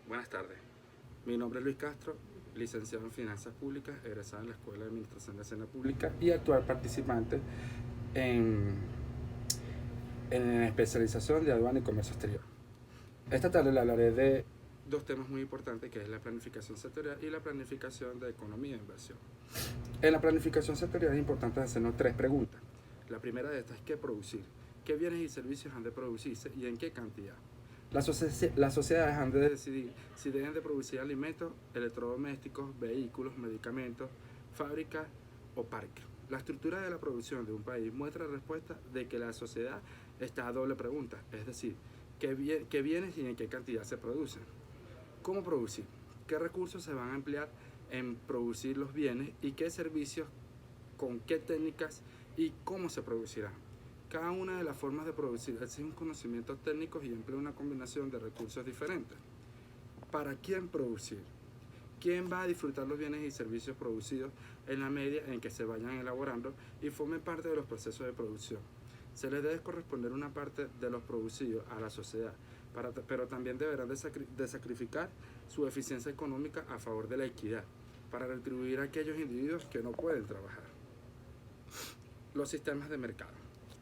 Buenas tardes. Mi nombre es Luis Castro, licenciado en Finanzas Públicas, egresado en la Escuela de Administración de Hacienda Pública y actual participante en, en especialización de aduana y comercio exterior. Esta tarde le hablaré de dos temas muy importantes, que es la planificación sectorial y la planificación de economía e inversión. En la planificación sectorial es importante hacernos tres preguntas. La primera de estas es qué producir, qué bienes y servicios han de producirse y en qué cantidad. Las sociedades han de decidir si deben de producir alimentos, electrodomésticos, vehículos, medicamentos, fábricas o parques. La estructura de la producción de un país muestra la respuesta de que la sociedad está a doble pregunta, es decir, qué bienes y en qué cantidad se producen. ¿Cómo producir? ¿Qué recursos se van a emplear en producir los bienes y qué servicios, con qué técnicas y cómo se producirán? Cada una de las formas de producir exige un conocimiento técnico y emplea una combinación de recursos diferentes. ¿Para quién producir? ¿Quién va a disfrutar los bienes y servicios producidos en la medida en que se vayan elaborando y formen parte de los procesos de producción? Se les debe corresponder una parte de los producidos a la sociedad, pero también deberán de sacrificar su eficiencia económica a favor de la equidad, para retribuir a aquellos individuos que no pueden trabajar. Los sistemas de mercado.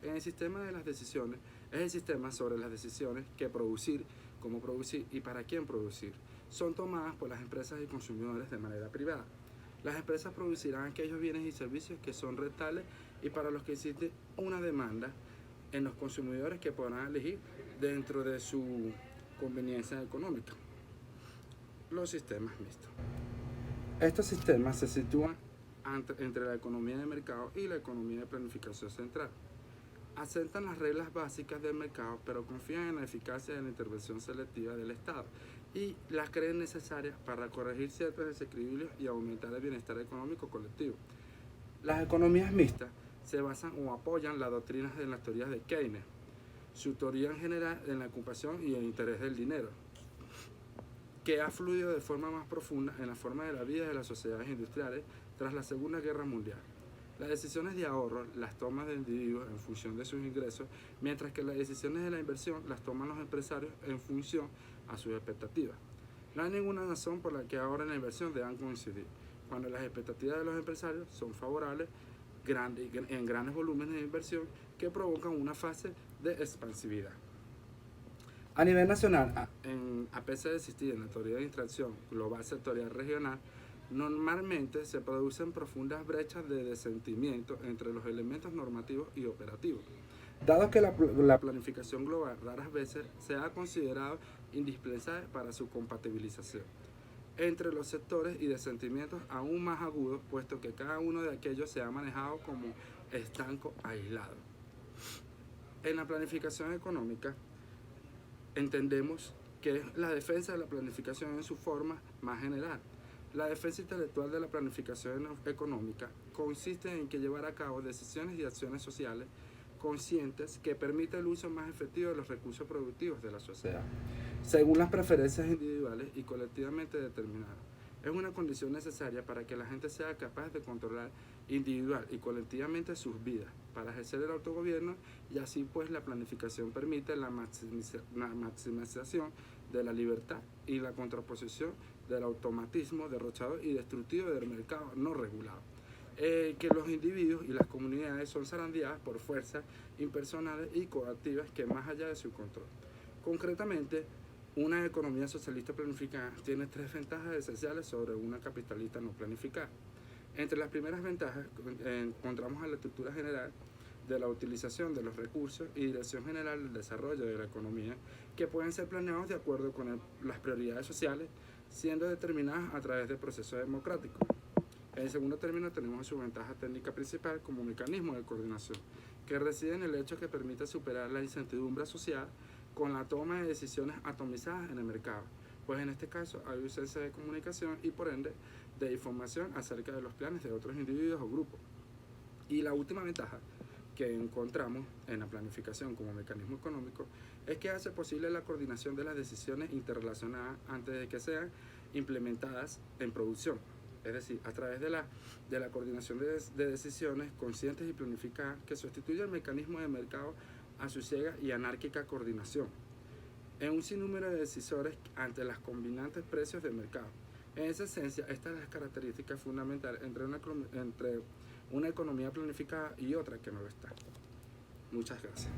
En el sistema de las decisiones es el sistema sobre las decisiones que producir, cómo producir y para quién producir. Son tomadas por las empresas y consumidores de manera privada. Las empresas producirán aquellos bienes y servicios que son rentables y para los que existe una demanda en los consumidores que podrán elegir dentro de su conveniencia económica. Los sistemas mixtos. Estos sistemas se sitúan entre la economía de mercado y la economía de planificación central. Aceptan las reglas básicas del mercado, pero confían en la eficacia de la intervención selectiva del Estado y las creen necesarias para corregir ciertos desequilibrios y aumentar el bienestar económico colectivo. Las economías mixtas se basan o apoyan las doctrinas de las teorías de Keynes, su teoría en general en la ocupación y el interés del dinero, que ha fluido de forma más profunda en la forma de la vida de las sociedades industriales tras la Segunda Guerra Mundial. Las decisiones de ahorro las toman los individuos en función de sus ingresos, mientras que las decisiones de la inversión las toman los empresarios en función a sus expectativas. No hay ninguna razón por la que ahora en la inversión deban coincidir, cuando las expectativas de los empresarios son favorables en grandes volúmenes de inversión que provocan una fase de expansividad. A nivel nacional, a pesar de existir en la teoría de distracción global sectorial regional, normalmente se producen profundas brechas de desentendimiento entre los elementos normativos y operativos. Dado que la planificación global raras veces se ha considerado indispensable para su compatibilización entre los sectores y de sentimientos aún más agudos, puesto que cada uno de aquellos se ha manejado como estanco aislado. En la planificación económica, entendemos que es la defensa de la planificación en su forma más general. La defensa intelectual de la planificación económica consiste en que llevar a cabo decisiones y acciones sociales conscientes que permitan el uso más efectivo de los recursos productivos de la sociedad, según las preferencias individuales y colectivamente determinadas. Es una condición necesaria para que la gente sea capaz de controlar individual y colectivamente sus vidas, para ejercer el autogobierno, y así pues la planificación permite la maximización de la libertad y la contraposición del automatismo derrochado y destructivo del mercado no regulado. Que los individuos y las comunidades son zarandeadas por fuerzas impersonales y coactivas que más allá de su control. Concretamente, una economía socialista planificada tiene tres ventajas esenciales sobre una capitalista no planificada. Entre las primeras ventajas encontramos a la estructura general de la utilización de los recursos y dirección general del desarrollo de la economía, que pueden ser planeados de acuerdo con las prioridades sociales, siendo determinadas a través del proceso democrático. En segundo término, tenemos su ventaja técnica principal como mecanismo de coordinación, que reside en el hecho que permite superar la incertidumbre asociada con la toma de decisiones atomizadas en el mercado, pues en este caso hay ausencia de comunicación y por ende de información acerca de los planes de otros individuos o grupos. Y la última ventaja que encontramos en la planificación como mecanismo económico es que hace posible la coordinación de las decisiones interrelacionadas antes de que sean implementadas en producción. Es decir, a través de la coordinación de decisiones conscientes y planificadas que sustituye el mecanismo de mercado a su ciega y anárquica coordinación. en un sinnúmero de decisores ante los combinantes precios del mercado. En esa esencia, esta es la característica fundamental entre una economía planificada y otra que no lo está. Muchas gracias.